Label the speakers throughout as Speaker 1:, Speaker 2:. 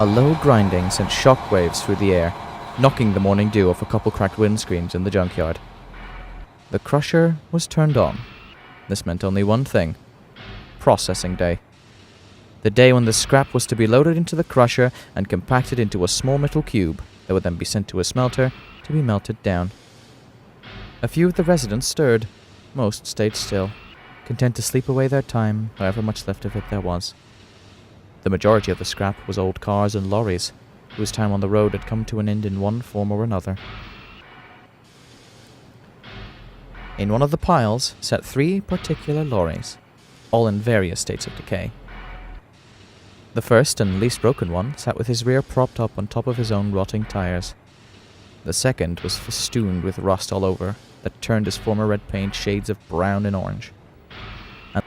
Speaker 1: A low grinding sent shockwaves through the air, knocking the morning dew off a couple cracked windscreens in the junkyard. The crusher was turned on. This meant only one thing: processing day. The day when the scrap was to be loaded into the crusher and compacted into a small metal cube that would then be sent to a smelter to be melted down. A few of the residents stirred. Most stayed still, content to sleep away their time, however much left of it there was. The majority of the scrap was old cars and lorries, whose time on the road had come to an end in one form or another. In one of the piles sat 3 particular lorries, all in various states of decay. The first and least broken one sat with his rear propped up on top of his own rotting tires. The second was festooned with rust all over, that turned his former red paint shades of brown and orange.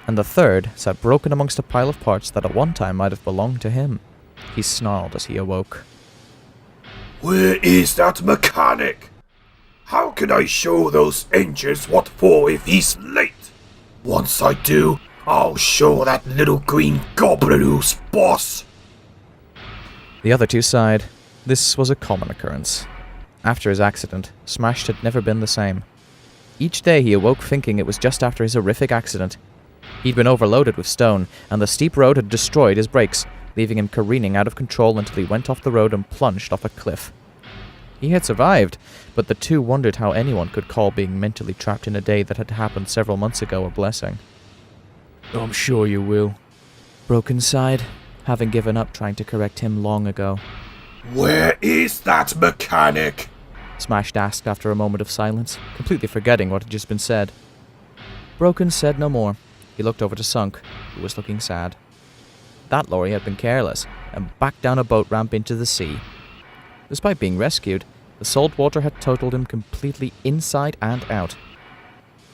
Speaker 1: And the third sat broken amongst a pile of parts that at one time might have belonged to him. He snarled as he awoke.
Speaker 2: "Where is that mechanic? How can I show those engines what for if he's late? Once I do, I'll show that little green goblin who's boss."
Speaker 1: The other two sighed. This was a common occurrence. After his accident, Smashed had never been the same. Each day he awoke thinking it was just after his horrific accident. He'd been overloaded with stone, and the steep road had destroyed his brakes, leaving him careening out of control until he went off the road and plunged off a cliff. He had survived, but the two wondered how anyone could call being mentally trapped in a day that had happened several months ago a blessing. "I'm sure you will," Broken sighed, having given up trying to correct him long ago.
Speaker 2: "Where is that mechanic?"
Speaker 1: Smashed asked after a moment of silence, completely forgetting what had just been said. Broken said no more. He looked over to Sunk, who was looking sad. That lorry had been careless, and backed down a boat ramp into the sea. Despite being rescued, the salt water had totaled him completely inside and out.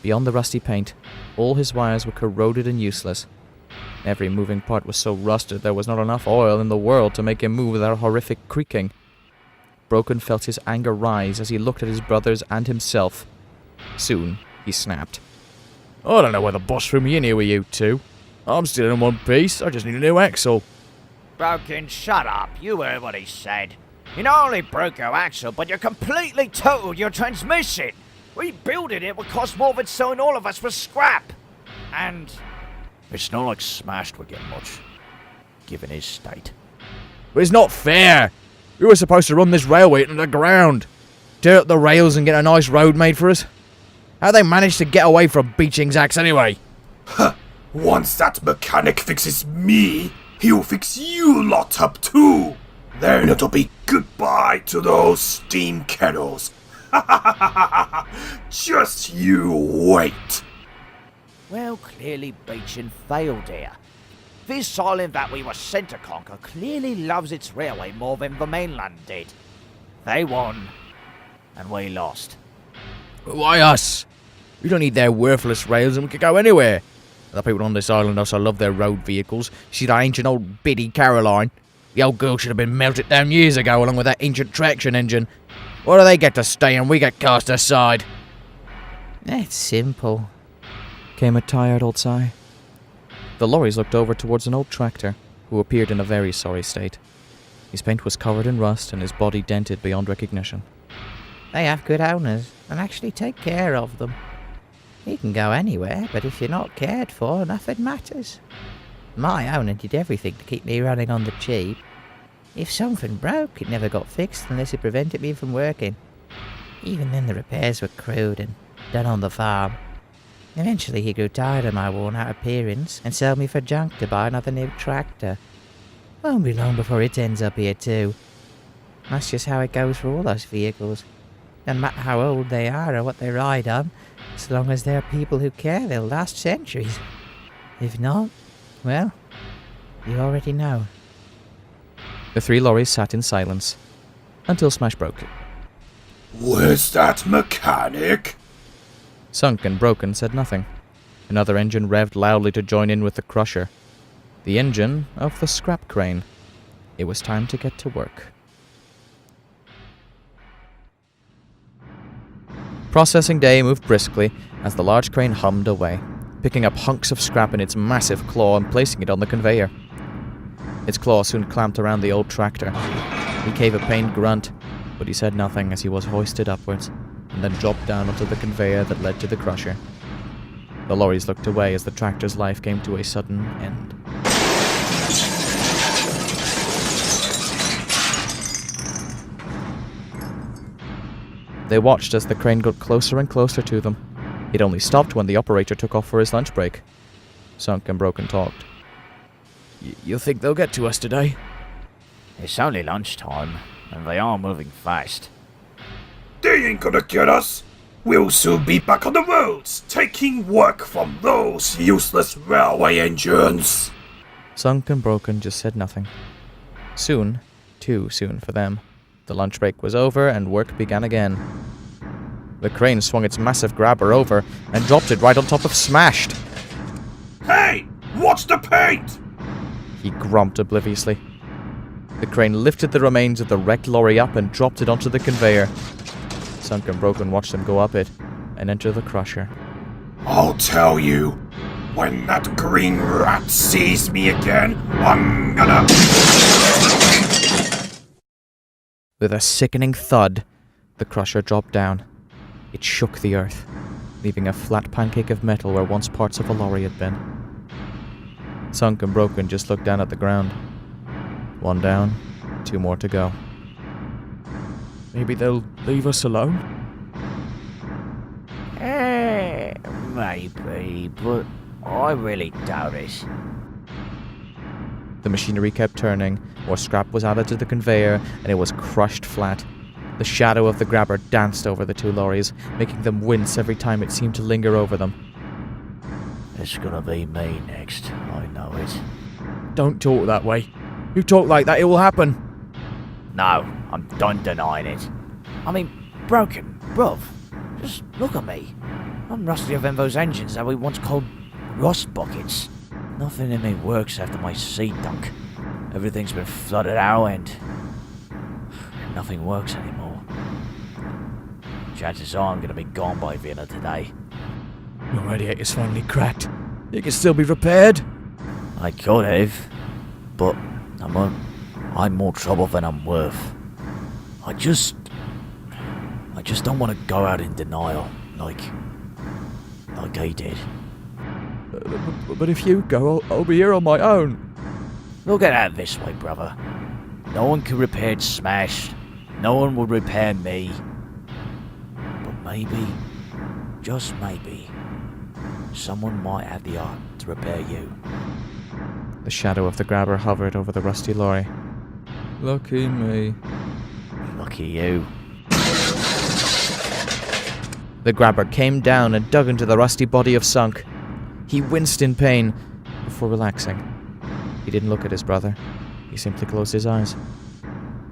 Speaker 1: Beyond the rusty paint, all his wires were corroded and useless. Every moving part was so rusted there was not enough oil in the world to make him move without a horrific creaking. Broken felt his anger rise as he looked at his brothers and himself. Soon, he snapped. "I don't know why the boss threw me in here with you two. I'm still in one piece, I just need a new axle."
Speaker 3: Broken, shut up. You heard what he said. You not only broke your axle, but you completely totaled your transmission. Rebuilding it would cost more than selling all of us for scrap. And it's not like Smashed would get much, given his state.
Speaker 1: But it's not fair. We were supposed to run this railway into the ground, tear up the rails and get a nice road made for us. How'd they manage to get away from Beeching's axe anyway?
Speaker 2: Huh. Once that mechanic fixes me, he'll fix you lot up too. Then it'll be goodbye to those steam kettles. Just you wait.
Speaker 3: Well, clearly Beeching failed here. This island that we were sent to conquer clearly loves its railway more than the mainland did. They won, and we lost.
Speaker 1: Why us? We don't need their worthless rails and we could go anywhere. The people on this island also love their road vehicles. See that ancient old Biddy Caroline? The old girl should have been melted down years ago along with that ancient traction engine. Why do they get to stay and we get cast aside? It's simple, came a tired old sigh. The lorries looked over towards an old tractor, who appeared in a very sorry state. His paint was covered in rust and his body dented beyond recognition. They have good owners and actually take care of them. You can go anywhere, but if you're not cared for, nothing matters. My owner did everything to keep me running on the cheap. If something broke, it never got fixed unless it prevented me from working. Even then the repairs were crude and done on the farm. Eventually he grew tired of my worn-out appearance and sold me for junk to buy another new tractor. Won't be long before it ends up here too. That's just how it goes for all those vehicles. No matter how old they are or what they ride on, as long as there are people who care, they'll last centuries. If not, well, you already know. The 3 lorries sat in silence, until Smash broke it.
Speaker 2: "Where's that mechanic?"
Speaker 1: Sunk and Broken said nothing. Another engine revved loudly to join in with the crusher. The engine of the scrap crane. It was time to get to work. Processing day moved briskly as the large crane hummed away, picking up hunks of scrap in its massive claw and placing it on the conveyor. Its claws soon clamped around the old tractor. He gave a pained grunt, but he said nothing as he was hoisted upwards, and then dropped down onto the conveyor that led to the crusher. The lorries looked away as the tractor's life came to a sudden end. They watched as the crane got closer and closer to them. It only stopped when the operator took off for his lunch break. Sunk and Broken talked. You think they'll get to us today?
Speaker 3: It's only lunchtime, and they are moving fast.
Speaker 2: They ain't gonna get us. We'll soon be back on the roads, taking work from those useless railway engines.
Speaker 1: Sunk and Broken just said nothing. Soon, too soon for them, the lunch break was over and work began again. The crane swung its massive grabber over and dropped it right on top of Smashed.
Speaker 2: Hey, watch the paint!
Speaker 1: He grumped obliviously. The crane lifted the remains of the wrecked lorry up and dropped it onto the conveyor. Sunk and Broken watched them go up it and enter the crusher.
Speaker 2: I'll tell you, when that green rat sees me again, I'm gonna...
Speaker 1: With a sickening thud, the crusher dropped down. It shook the earth, leaving a flat pancake of metal where once parts of a lorry had been. Sunk and Broken just looked down at the ground. One down, two more to go. Maybe they'll leave us alone?
Speaker 3: Maybe, but I really doubt it.
Speaker 1: The machinery kept turning, more scrap was added to the conveyor, and it was crushed flat. The shadow of the grabber danced over the two lorries, making them wince every time it seemed to linger over them.
Speaker 3: It's gonna be me next, I know it.
Speaker 1: Don't talk that way. You talk like that, it will happen.
Speaker 3: No, I'm done denying it. I mean, Broken, bruv, just look at me. I'm rustier than those engines that we once called rust buckets. Nothing in me works after my seed dunk. Everything's been flooded out and nothing works anymore. Chances are I'm gonna be gone by the end of today.
Speaker 1: Your radiator's finally cracked. It can still be repaired.
Speaker 3: I could have, but I'm more trouble than I'm worth. I just don't want to go out in denial like I did.
Speaker 1: But if you go, I'll be here on my own.
Speaker 3: Look at it this way, brother. No one can repair Smashed. No one would repair me. But maybe, just maybe, someone might have the art to repair you.
Speaker 1: The shadow of the grabber hovered over the rusty lorry. Lucky me.
Speaker 3: Lucky you.
Speaker 1: The grabber came down and dug into the rusty body of Sunk. He winced in pain before relaxing. He didn't look at his brother. He simply closed his eyes.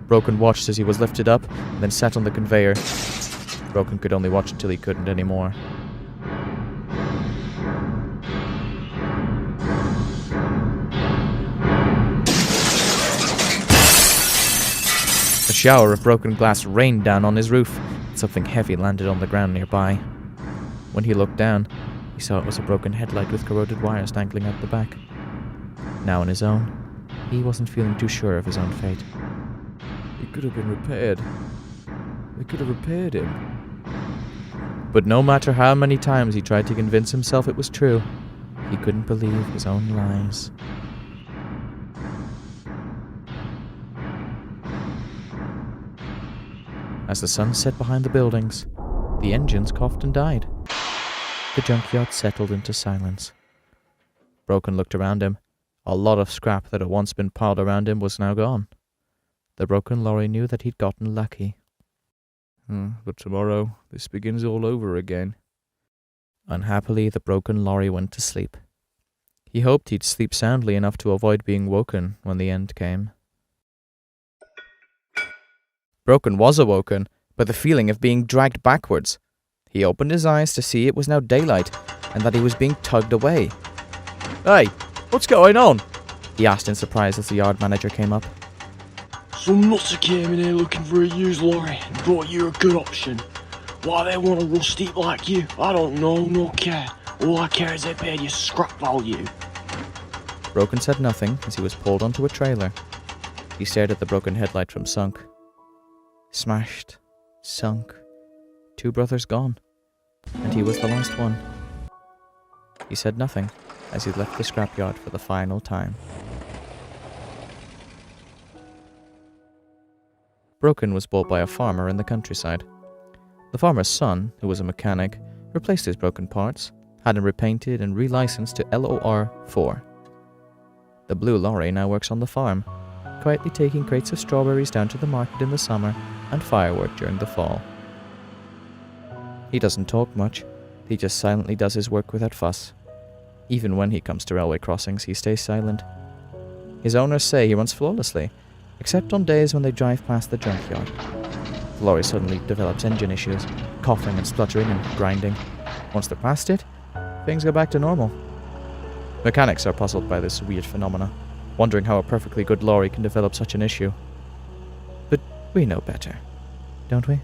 Speaker 1: Broken watched as he was lifted up and then sat on the conveyor. Broken could only watch until he couldn't anymore. A shower of broken glass rained down on his roof. Something heavy landed on the ground nearby. When he looked down, he saw it was a broken headlight with corroded wires dangling out the back. Now on his own, he wasn't feeling too sure of his own fate. It could have been repaired. They could have repaired him. But no matter how many times he tried to convince himself it was true, he couldn't believe his own lies. As the sun set behind the buildings, the engines coughed and died. The junkyard settled into silence. Broken looked around him. A lot of scrap that had once been piled around him was now gone. The broken lorry knew that he'd gotten lucky. But tomorrow, this begins all over again. Unhappily, the broken lorry went to sleep. He hoped he'd sleep soundly enough to avoid being woken when the end came. Broken was awoken by the feeling of being dragged backwards. He opened his eyes to see it was now daylight and that he was being tugged away. Hey, what's going on? He asked in surprise as the yard manager came up.
Speaker 4: Some nuts came in here looking for a used lorry and thought you were a good option. Why they want a rusty like you, I don't know, nor care. All I care is they paid you scrap value.
Speaker 1: Broken said nothing as he was pulled onto a trailer. He stared at the broken headlight from Sunk. Smashed. Sunk. 2 brothers gone. And he was the last one. He said nothing as he left the scrapyard for the final time. Broken was bought by a farmer in the countryside. The farmer's son, who was a mechanic, replaced his broken parts, had him repainted and relicensed to LOR 4. The blue lorry now works on the farm, quietly taking crates of strawberries down to the market in the summer and firework during the fall. He doesn't talk much, he just silently does his work without fuss. Even when he comes to railway crossings, he stays silent. His owners say he runs flawlessly, except on days when they drive past the junkyard. The lorry suddenly develops engine issues, coughing and spluttering and grinding. Once they're past it, things go back to normal. Mechanics are puzzled by this weird phenomena, wondering how a perfectly good lorry can develop such an issue. But we know better, don't we?